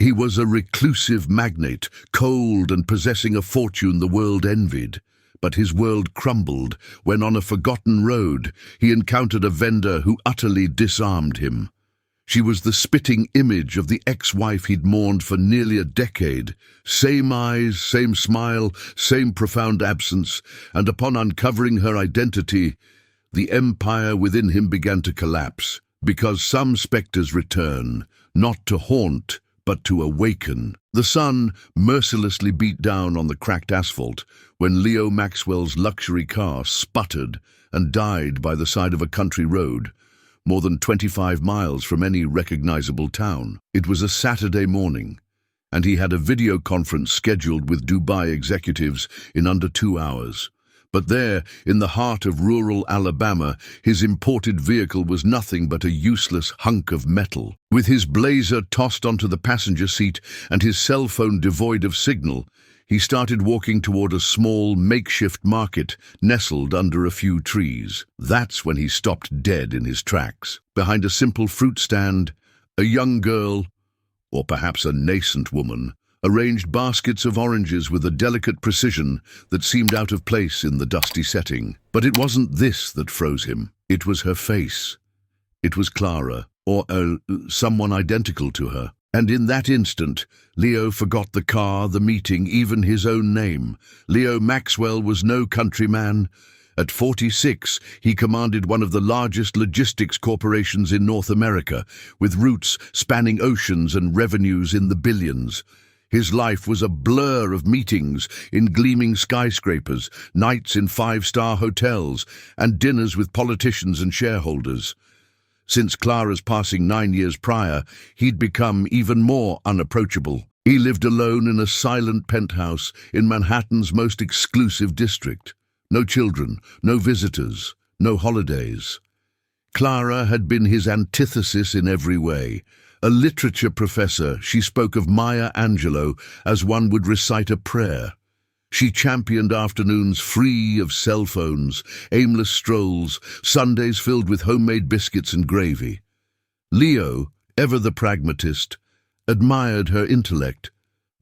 He was a reclusive magnate, cold and possessing a fortune the world envied. But his world crumbled when on a forgotten road he encountered a vendor who utterly disarmed him. She was the spitting image of the ex-wife he'd mourned for nearly a decade. Same eyes, same smile, same profound absence, and upon uncovering her identity, the empire within him began to collapse, because some spectres return, not to haunt, but to awaken. The sun mercilessly beat down on the cracked asphalt when Leo Maxwell's luxury car sputtered and died by the side of a country road, more than 25 miles from any recognizable town. It was a Saturday morning, and he had a video conference scheduled with Dubai executives in under 2 hours. But there, in the heart of rural Alabama, his imported vehicle was nothing but a useless hunk of metal. With his blazer tossed onto the passenger seat and his cell phone devoid of signal, he started walking toward a small, makeshift market nestled under a few trees. That's when he stopped dead in his tracks. Behind a simple fruit stand, a young girl, or perhaps a nascent woman, arranged baskets of oranges with a delicate precision that seemed out of place in the dusty setting. But it wasn't this that froze him. It was her face. It was Clara, or someone identical to her. And in that instant, Leo forgot the car, the meeting, even his own name. Leo Maxwell was no countryman. At 46, he commanded one of the largest logistics corporations in North America, with routes spanning oceans and revenues in the billions. His life was a blur of meetings in gleaming skyscrapers, nights in 5-star hotels, and dinners with politicians and shareholders. Since Clara's passing 9 years prior, he'd become even more unapproachable. He lived alone in a silent penthouse in Manhattan's most exclusive district. No children, no visitors, no holidays. Clara had been his antithesis in every way. A literature professor, she spoke of Maya Angelou as one would recite a prayer. She championed afternoons free of cell phones, aimless strolls, Sundays filled with homemade biscuits and gravy. Leo, ever the pragmatist, admired her intellect,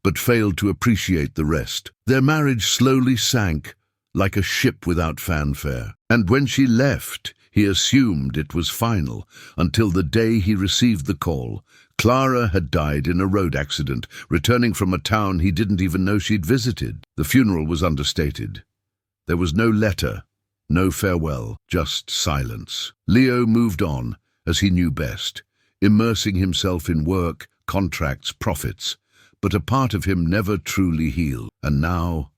but failed to appreciate the rest. Their marriage slowly sank, like a ship without fanfare. And when she left, he assumed it was final, until the day he received the call. Clara had died in a road accident, returning from a town he didn't even know she'd visited. The funeral was understated. There was no letter, no farewell, just silence. Leo moved on, as he knew best, immersing himself in work, contracts, profits. But a part of him never truly healed. And now,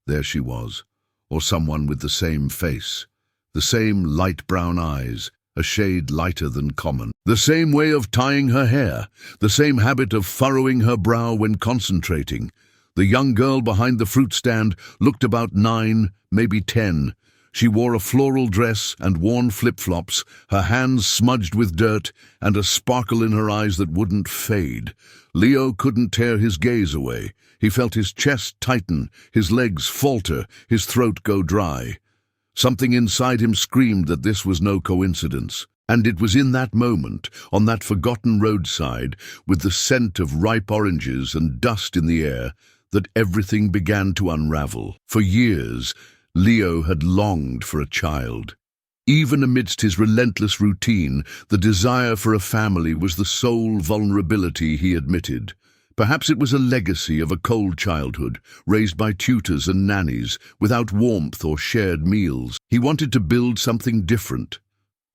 there she was, or someone with the same face, the same light brown eyes, a shade lighter than common. The same way of tying her hair, the same habit of furrowing her brow when concentrating. The young girl behind the fruit stand looked about 9, maybe 10. She wore a floral dress and worn flip-flops, her hands smudged with dirt, and a sparkle in her eyes that wouldn't fade. Leo couldn't tear his gaze away. He felt his chest tighten, his legs falter, his throat go dry. Something inside him screamed that this was no coincidence. And it was in that moment, on that forgotten roadside, with the scent of ripe oranges and dust in the air, that everything began to unravel. For years, Leo had longed for a child. Even amidst his relentless routine, the desire for a family was the sole vulnerability he admitted. Perhaps it was a legacy of a cold childhood, raised by tutors and nannies, without warmth or shared meals. He wanted to build something different,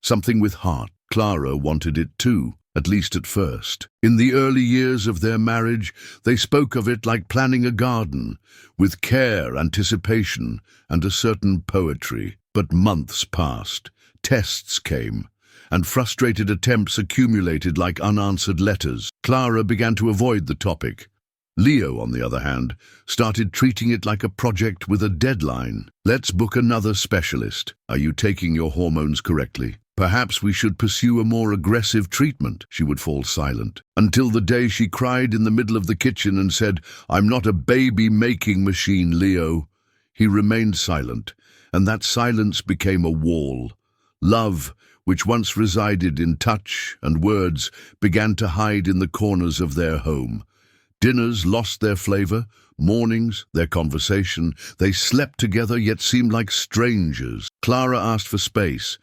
something with heart. Clara wanted it too, at least at first. In the early years of their marriage, they spoke of it like planning a garden, with care, anticipation, and a certain poetry. But months passed, tests came, and frustrated attempts accumulated like unanswered letters. Clara began to avoid the topic. Leo, on the other hand, started treating it like a project with a deadline. Let's book another specialist. Are you taking your hormones correctly? Perhaps we should pursue a more aggressive treatment. She would fall silent, until the day she cried in the middle of the kitchen and said, "I'm not a baby-making machine, Leo." He remained silent, and that silence became a wall. Love, which once resided in touch and words, began to hide in the corners of their home. Dinners lost their flavor, mornings, their conversation. They slept together yet seemed like strangers. Clara asked for space.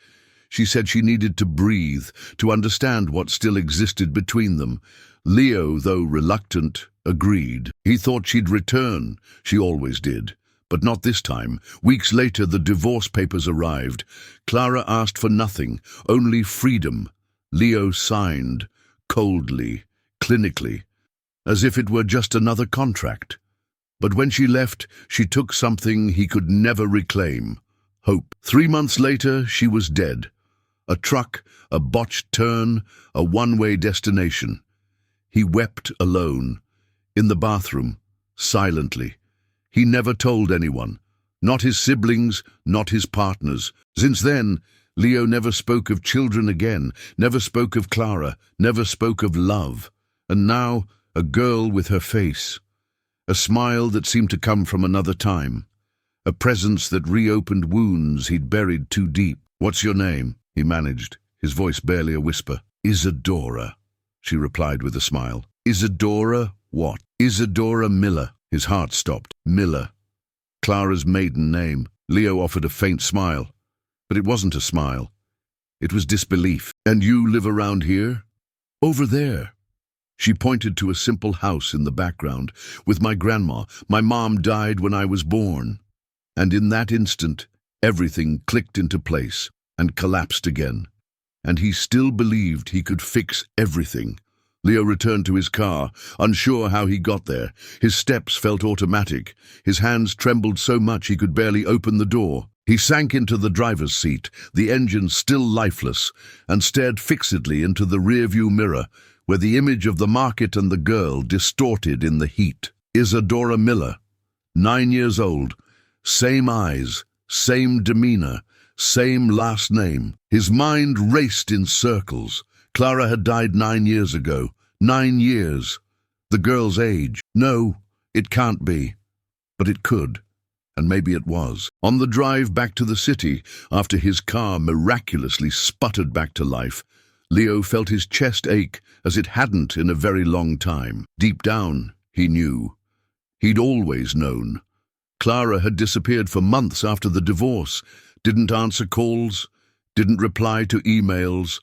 She said she needed to breathe, to understand what still existed between them. Leo, though reluctant, agreed. He thought she'd return. She always did. But not this time. Weeks later, the divorce papers arrived. Clara asked for nothing, only freedom. Leo signed, coldly, clinically, as if it were just another contract. But when she left, she took something he could never reclaim: hope. 3 months later, she was dead. A truck, a botched turn, a one-way destination. He wept alone, in the bathroom, silently. He never told anyone, not his siblings, not his partners. Since then, Leo never spoke of children again, never spoke of Clara, never spoke of love. And now, a girl with her face, a smile that seemed to come from another time, a presence that reopened wounds he'd buried too deep. "What's your name?" he managed, his voice barely a whisper. "Isadora," she replied with a smile. "Isadora what?" "Isadora Miller." His heart stopped. Miller. Clara's maiden name. Leo offered a faint smile. But it wasn't a smile. It was disbelief. "And you live around here?" "Over there." She pointed to a simple house in the background. "With my grandma. My mom died when I was born." And in that instant, everything clicked into place and collapsed again. And he still believed he could fix everything. Leo returned to his car, unsure how he got there. His steps felt automatic. His hands trembled so much he could barely open the door. He sank into the driver's seat, the engine still lifeless, and stared fixedly into the rearview mirror, where the image of the market and the girl distorted in the heat. Isadora Miller, 9 years old, same eyes, same demeanor, same last name. His mind raced in circles. Clara had died 9 years ago. 9 years. The girl's age. No, it can't be. But it could. And maybe it was. On the drive back to the city, after his car miraculously sputtered back to life, Leo felt his chest ache as it hadn't in a very long time. Deep down, he knew. He'd always known. Clara had disappeared for months after the divorce, didn't answer calls, didn't reply to emails.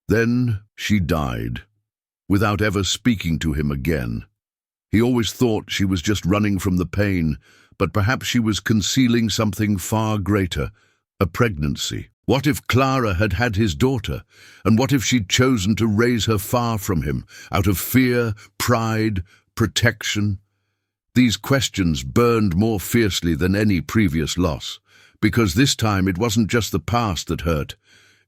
Then she died, without ever speaking to him again. He always thought she was just running from the pain, but perhaps she was concealing something far greater, a pregnancy. What if Clara had had his daughter? And what if she'd chosen to raise her far from him, out of fear, pride, protection? These questions burned more fiercely than any previous loss, because this time it wasn't just the past that hurt.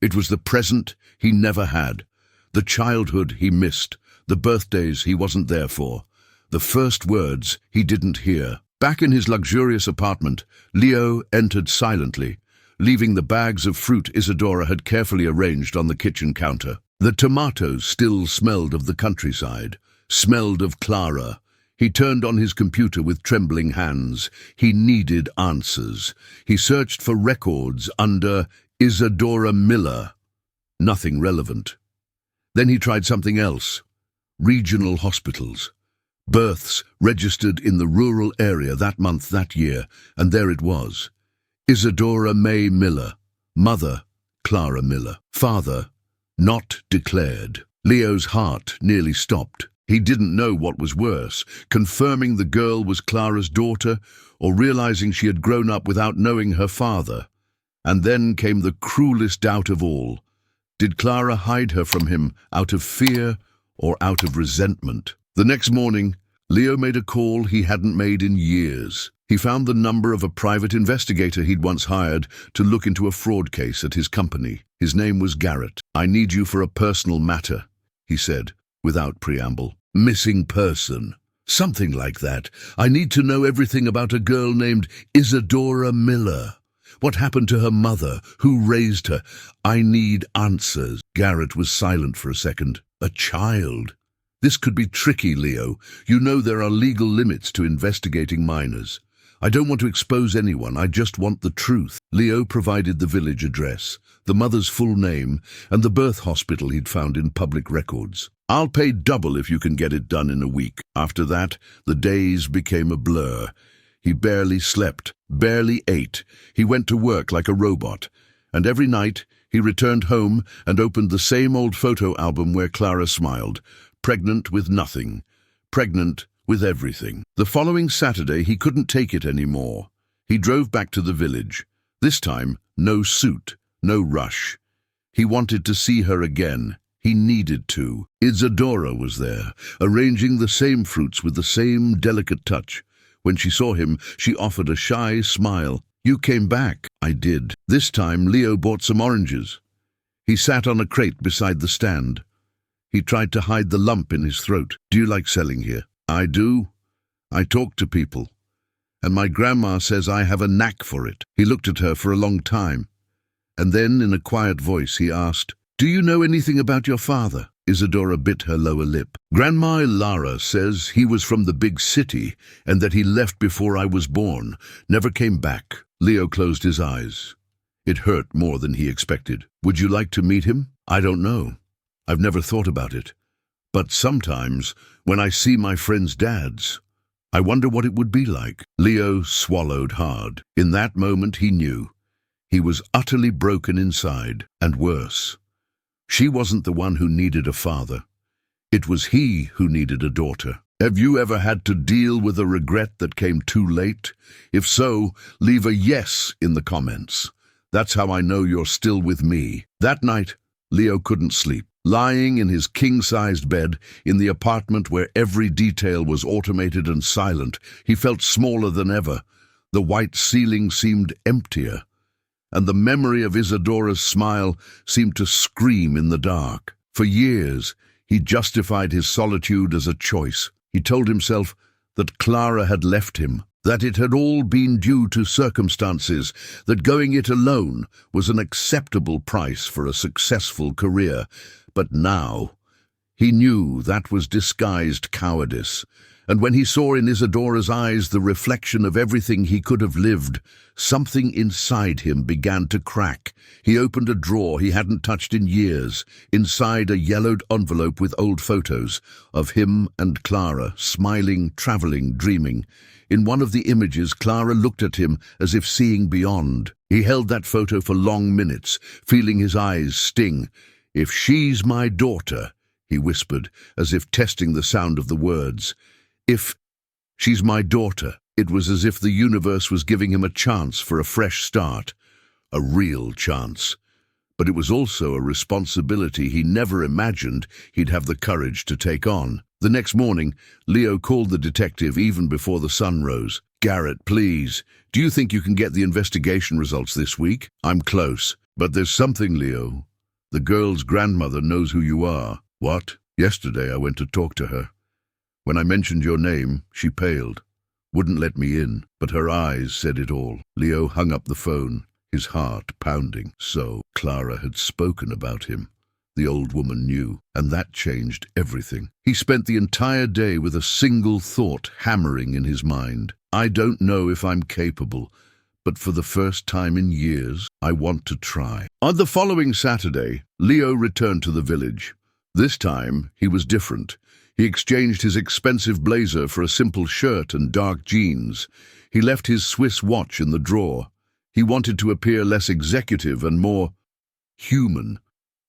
It was the present he never had, the childhood he missed, the birthdays he wasn't there for, the first words he didn't hear. Back in his luxurious apartment, Leo entered silently, leaving the bags of fruit Isadora had carefully arranged on the kitchen counter. The tomatoes still smelled of the countryside, smelled of Clara. He turned on his computer with trembling hands. He needed answers. He searched for records under Isadora Miller. Nothing relevant. Then he tried something else. Regional hospitals. Births registered in the rural area that month, that year, and there it was. Isadora May Miller. Mother, Clara Miller. Father, not declared. Leo's heart nearly stopped. He didn't know what was worse, confirming the girl was Clara's daughter or realizing she had grown up without knowing her father. And then came the cruelest doubt of all. Did Clara hide her from him out of fear or out of resentment? The next morning, Leo made a call he hadn't made in years. He found the number of a private investigator he'd once hired to look into a fraud case at his company. His name was Garrett. "I need you for a personal matter," he said, without preamble. "Missing person. Something like that. I need to know everything about a girl named Isadora Miller. What happened to her mother? Who raised her? I need answers." Garrett was silent for a second. "A child? This could be tricky, Leo. You know there are legal limits to investigating minors. I don't want to expose anyone, I just want the truth." Leo provided the village address, the mother's full name, and the birth hospital he'd found in public records. I'll pay double if you can get it done in a week. After that, the days became a blur. He barely slept, barely ate. He went to work like a robot. And every night, he returned home and opened the same old photo album where Clara smiled, pregnant with nothing, pregnant with everything. The following Saturday, he couldn't take it anymore. He drove back to the village. This time, no suit, no rush. He wanted to see her again. He needed to. Isadora was there, arranging the same fruits with the same delicate touch. When she saw him, she offered a shy smile. "You came back." "I did." This time, Leo bought some oranges. He sat on a crate beside the stand. He tried to hide the lump in his throat. "Do you like selling here?" "I do. I talk to people. And my grandma says I have a knack for it." He looked at her for a long time. And then, in a quiet voice, he asked, "Do you know anything about your father?" Isadora bit her lower lip. "Grandma Lara says he was from the big city and that he left before I was born, never came back." Leo closed his eyes. It hurt more than he expected. "Would you like to meet him?" "I don't know. I've never thought about it. But sometimes, when I see my friends' dads, I wonder what it would be like." Leo swallowed hard. In that moment he knew. He was utterly broken inside, and worse. She wasn't the one who needed a father. It was he who needed a daughter. Have you ever had to deal with a regret that came too late? If so, leave a yes in the comments. That's how I know you're still with me. That night, Leo couldn't sleep. Lying in his king-sized bed, in the apartment where every detail was automated and silent, he felt smaller than ever. The white ceiling seemed emptier, and the memory of Isadora's smile seemed to scream in the dark. For years, he justified his solitude as a choice. He told himself that Clara had left him, that it had all been due to circumstances, that going it alone was an acceptable price for a successful career. But now, he knew that was disguised cowardice. And when he saw in Isadora's eyes the reflection of everything he could have lived, something inside him began to crack. He opened a drawer he hadn't touched in years. Inside, a yellowed envelope with old photos of him and Clara, smiling, traveling, dreaming. In one of the images, Clara looked at him as if seeing beyond. He held that photo for long minutes, feeling his eyes sting. "If she's my daughter," he whispered, as if testing the sound of the words. "If she's my daughter." It was as if the universe was giving him a chance for a fresh start. A real chance. But it was also a responsibility he never imagined he'd have the courage to take on. The next morning, Leo called the detective even before the sun rose. "Garrett, please, do you think you can get the investigation results this week? I'm close. But there's something, Leo. The girl's grandmother knows who you are." "What?" "Yesterday I went to talk to her. When I mentioned your name, she paled, wouldn't let me in, but her eyes said it all." Leo hung up the phone, his heart pounding. So Clara had spoken about him. The old woman knew, and that changed everything. He spent the entire day with a single thought hammering in his mind. "I don't know if I'm capable, but for the first time in years, I want to try." On the following Saturday, Leo returned to the village. This time, he was different. He exchanged his expensive blazer for a simple shirt and dark jeans. He left his Swiss watch in the drawer. He wanted to appear less executive and more human.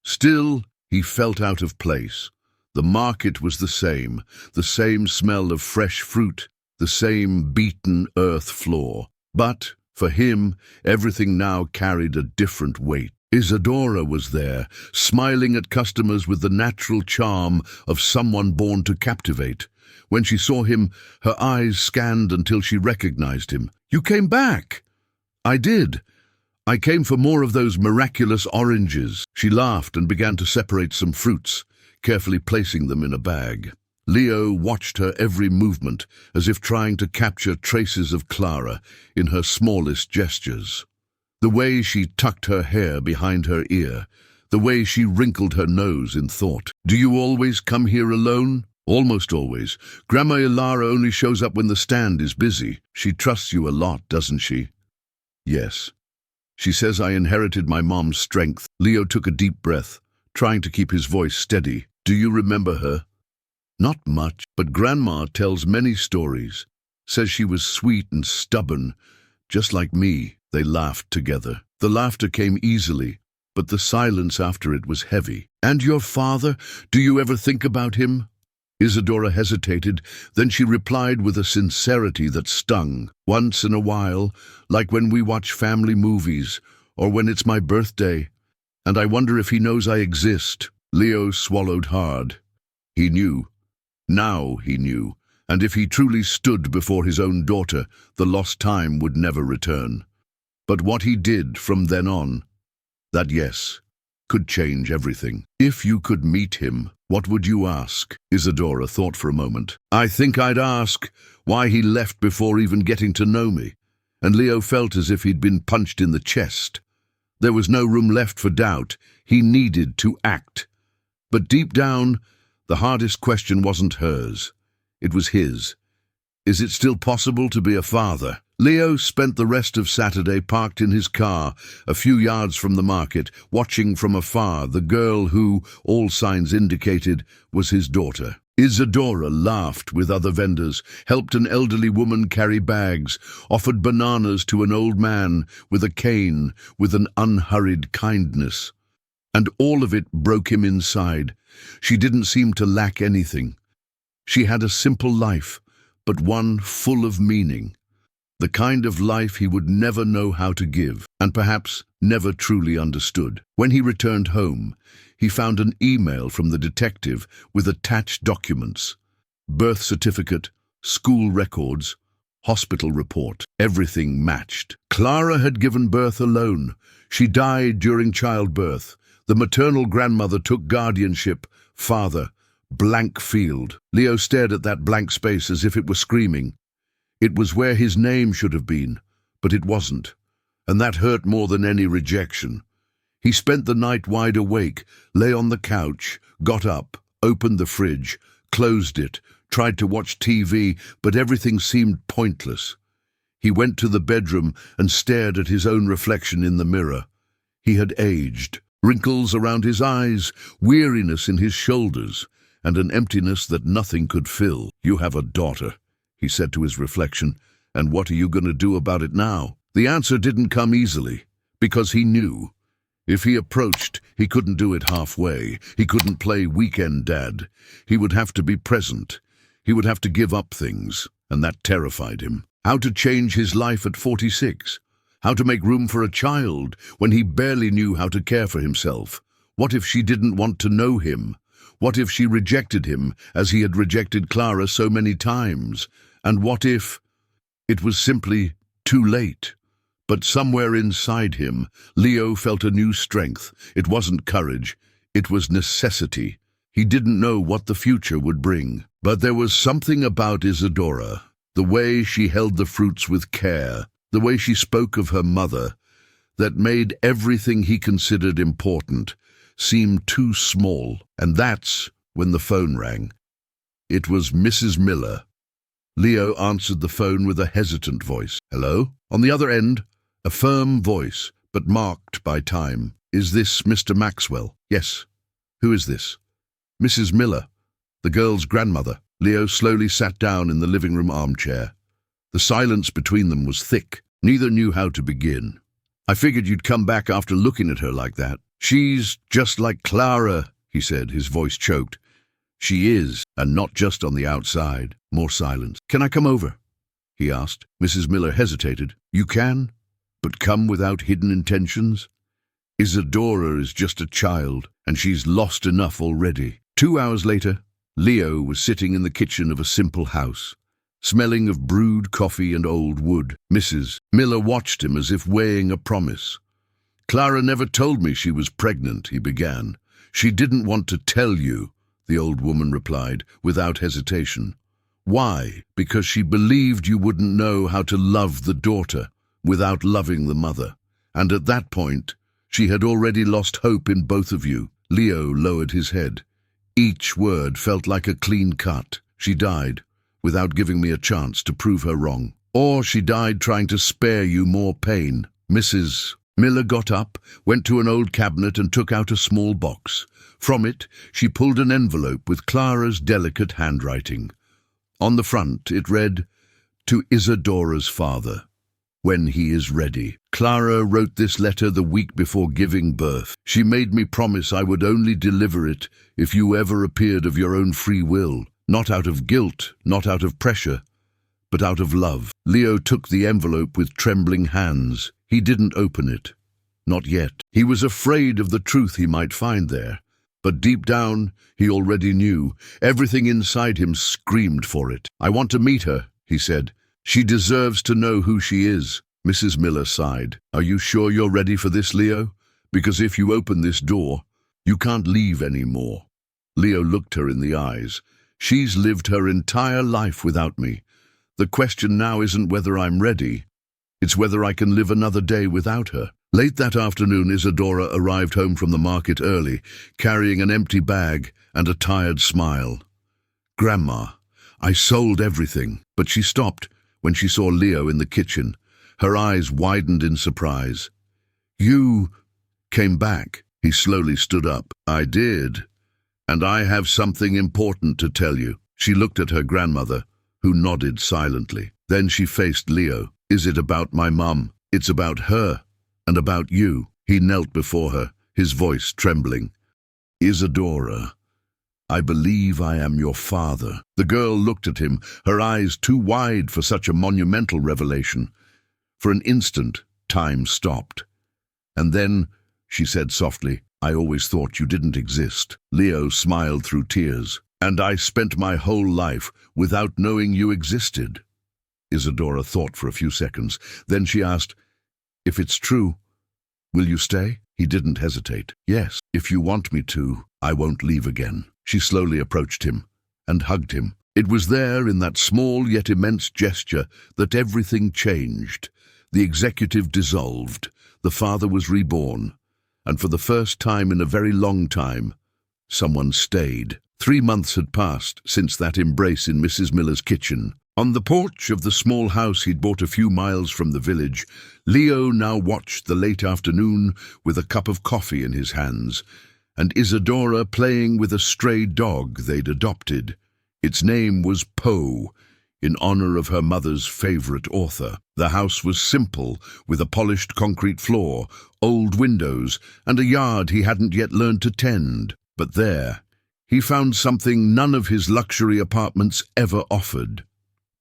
Still, he felt out of place. The market was the same smell of fresh fruit, the same beaten earth floor. But, for him, everything now carried a different weight. Isadora was there, smiling at customers with the natural charm of someone born to captivate. When she saw him, her eyes scanned until she recognized him. "You came back!" "I did. I came for more of those miraculous oranges." She laughed and began to separate some fruits, carefully placing them in a bag. Leo watched her every movement, as if trying to capture traces of Clara in her smallest gestures. The way she tucked her hair behind her ear, the way she wrinkled her nose in thought. "Do you always come here alone?" "Almost always. Grandma Ilara only shows up when the stand is busy. She trusts you a lot, doesn't she?" "Yes. She says I inherited my mom's strength." Leo took a deep breath, trying to keep his voice steady. Do you remember her? Not much, but Grandma tells many stories. Says she was sweet and stubborn, just like me. They laughed together. The laughter came easily, but the silence after it was heavy. And your father? Do you ever think about him? Isadora hesitated, then she replied with a sincerity that stung. Once in a while, like when we watch family movies, or when it's my birthday, and I wonder if he knows I exist. Leo swallowed hard. He knew. Now he knew, and if he truly stood before his own daughter, the lost time would never return. But what he did from then on, that yes, could change everything. If you could meet him, what would you ask? Isadora thought for a moment. I think I'd ask why he left before even getting to know me, and Leo felt as if he'd been punched in the chest. There was no room left for doubt. He needed to act. But deep down, the hardest question wasn't hers. It was his. Is it still possible to be a father? Leo spent the rest of Saturday parked in his car, a few yards from the market, watching from afar the girl who, all signs indicated, was his daughter. Isadora laughed with other vendors, helped an elderly woman carry bags, offered bananas to an old man with a cane, with an unhurried kindness. And all of it broke him inside. She didn't seem to lack anything. She had a simple life, but one full of meaning. The kind of life he would never know how to give, and perhaps never truly understood. When he returned home, he found an email from the detective with attached documents. Birth certificate, school records, hospital report. Everything matched. Clara had given birth alone. She died during childbirth. The maternal grandmother took guardianship. Father, blank field. Leo stared at that blank space as if it were screaming. It was where his name should have been, but it wasn't, and that hurt more than any rejection. He spent the night wide awake, lay on the couch, got up, opened the fridge, closed it, tried to watch TV, but everything seemed pointless. He went to the bedroom and stared at his own reflection in the mirror. He had aged, wrinkles around his eyes, weariness in his shoulders, and an emptiness that nothing could fill. You have a daughter, he said to his reflection, and what are you going to do about it now? The answer didn't come easily, because he knew. If he approached, he couldn't do it halfway. He couldn't play weekend dad. He would have to be present. He would have to give up things, and that terrified him. How to change his life at 46? How to make room for a child when he barely knew how to care for himself? What if she didn't want to know him? What if she rejected him, as he had rejected Clara so many times? And what if it was simply too late? But somewhere inside him, Leo felt a new strength. It wasn't courage, it was necessity. He didn't know what the future would bring. But there was something about Isadora, the way she held the fruits with care, the way she spoke of her mother, that made everything he considered important seem too small. And that's when the phone rang. It was Mrs. Miller. Leo answered the phone with a hesitant voice. Hello? On the other end, a firm voice, but marked by time. Is this Mr. Maxwell? Yes. Who is this? Mrs. Miller, the girl's grandmother. Leo slowly sat down in the living room armchair. The silence between them was thick. Neither knew how to begin. I figured you'd come back after looking at her like that. She's just like Clara, he said, his voice choked. She is, and not just on the outside. More silence. Can I come over? He asked. Mrs. Miller hesitated. You can, but come without hidden intentions? Isadora is just a child, and she's lost enough already. 2 hours later, Leo was sitting in the kitchen of a simple house, smelling of brewed coffee and old wood. Mrs. Miller watched him as if weighing a promise. Clara never told me she was pregnant, he began. She didn't want to tell you, the old woman replied, without hesitation. Why? Because she believed you wouldn't know how to love the daughter without loving the mother. And at that point, she had already lost hope in both of you. Leo lowered his head. Each word felt like a clean cut. She died, without giving me a chance to prove her wrong. Or she died trying to spare you more pain. Mrs. Miller got up, went to an old cabinet and took out a small box. From it, she pulled an envelope with Clara's delicate handwriting. On the front, it read, "To Isadora's father, when he is ready." Clara wrote this letter the week before giving birth. She made me promise I would only deliver it if you ever appeared of your own free will, not out of guilt, not out of pressure, but out of love. Leo took the envelope with trembling hands. He didn't open it. Not yet. He was afraid of the truth he might find there. But deep down, he already knew. Everything inside him screamed for it. "I want to meet her," he said. "She deserves to know who she is." Mrs. Miller sighed. "Are you sure you're ready for this, Leo? Because if you open this door, you can't leave anymore." Leo looked her in the eyes. "She's lived her entire life without me. The question now isn't whether I'm ready. It's whether I can live another day without her." Late that afternoon, Isadora arrived home from the market early, carrying an empty bag and a tired smile. "Grandma, I sold everything." But she stopped when she saw Leo in the kitchen. Her eyes widened in surprise. "You came back." He slowly stood up. "I did, and I have something important to tell you." She looked at her grandmother, who nodded silently. Then she faced Leo. "Is it about my mum? It's about her. And about you." He knelt before her, his voice trembling. "Isadora, I believe I am your father." The girl looked at him, her eyes too wide for such a monumental revelation. For an instant, time stopped. And then, she said softly, "I always thought you didn't exist." Leo smiled through tears. "And I spent my whole life without knowing you existed." Isadora thought for a few seconds. Then she asked, "If it's true, will you stay?" He didn't hesitate. "Yes, if you want me to, I won't leave again." She slowly approached him and hugged him. It was there, in that small yet immense gesture, that everything changed. The executive dissolved. The father was reborn. And for the first time in a very long time, someone stayed. 3 months had passed since that embrace in Mrs. Miller's kitchen. On the porch of the small house he'd bought a few miles from the village, Leo now watched the late afternoon with a cup of coffee in his hands, and Isadora playing with a stray dog they'd adopted. Its name was Poe, in honor of her mother's favorite author. The house was simple, with a polished concrete floor, old windows, and a yard he hadn't yet learned to tend. But there, he found something none of his luxury apartments ever offered.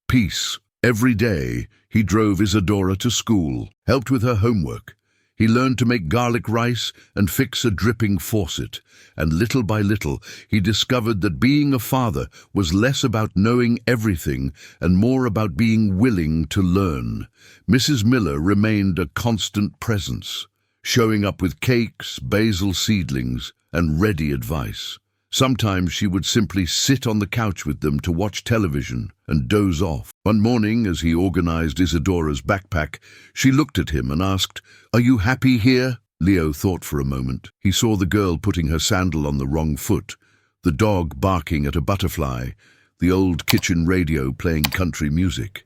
Peace. Every day, he drove Isadora to school, helped with her homework. He learned to make garlic rice and fix a dripping faucet, and little by little, he discovered that being a father was less about knowing everything and more about being willing to learn. Mrs. Miller remained a constant presence, showing up with cakes, basil seedlings, and ready advice. Sometimes she would simply sit on the couch with them to watch television and doze off. One morning, as he organized Isadora's backpack, she looked at him and asked, "Are you happy here?" Leo thought for a moment. He saw the girl putting her sandal on the wrong foot, the dog barking at a butterfly, the old kitchen radio playing country music.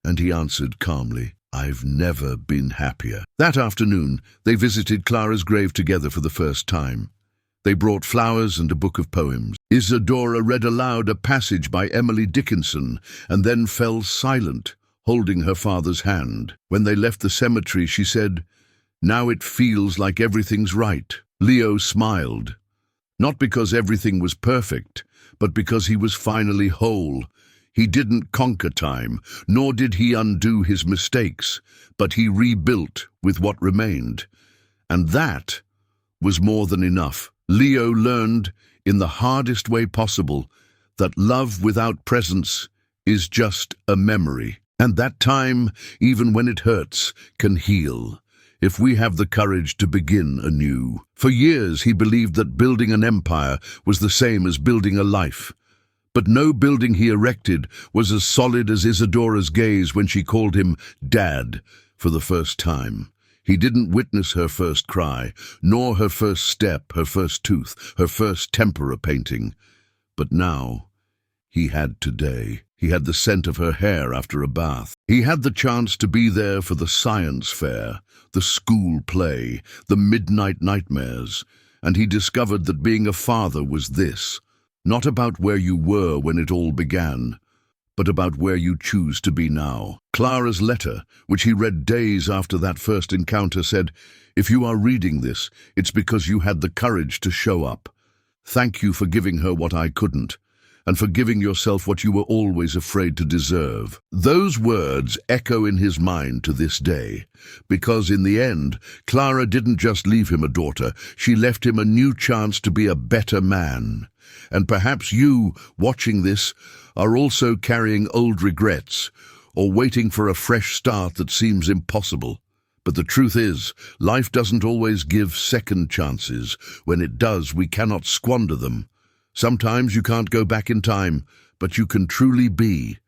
And he answered calmly, "I've never been happier." That afternoon, they visited Clara's grave together for the first time. They brought flowers and a book of poems. Isadora read aloud a passage by Emily Dickinson and then fell silent, holding her father's hand. When they left the cemetery, she said, "Now it feels like everything's right." Leo smiled, not because everything was perfect, but because he was finally whole. He didn't conquer time, nor did he undo his mistakes, but he rebuilt with what remained. And that was more than enough. Leo learned, in the hardest way possible, that love without presence is just a memory, and that time, even when it hurts, can heal, if we have the courage to begin anew. For years he believed that building an empire was the same as building a life. But no building he erected was as solid as Isadora's gaze when she called him Dad for the first time. He didn't witness her first cry, nor her first step, her first tooth, her first tempera painting. But now, he had today. He had the scent of her hair after a bath. He had the chance to be there for the science fair, the school play, the midnight nightmares, and he discovered that being a father was this, not about where you were when it all began, but about where you choose to be now. Clara's letter, which he read days after that first encounter, said, "If you are reading this, it's because you had the courage to show up. Thank you for giving her what I couldn't, and for giving yourself what you were always afraid to deserve." Those words echo in his mind to this day, because in the end, Clara didn't just leave him a daughter, she left him a new chance to be a better man. And perhaps you, watching this, are also carrying old regrets, or waiting for a fresh start that seems impossible. But the truth is, life doesn't always give second chances. When it does, we cannot squander them. Sometimes you can't go back in time, but you can truly be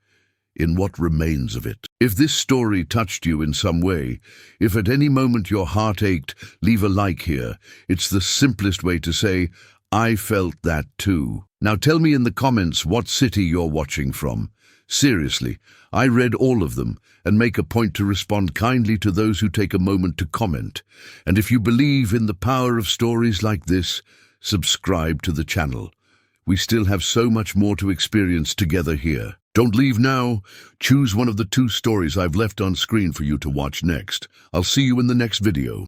in what remains of it. If this story touched you in some way, if at any moment your heart ached, leave a like here. It's the simplest way to say, I felt that too. Now tell me in the comments what city you're watching from. Seriously, I read all of them and make a point to respond kindly to those who take a moment to comment. And if you believe in the power of stories like this, subscribe to the channel. We still have so much more to experience together here. Don't leave now. Choose one of the 2 stories I've left on screen for you to watch next. I'll see you in the next video.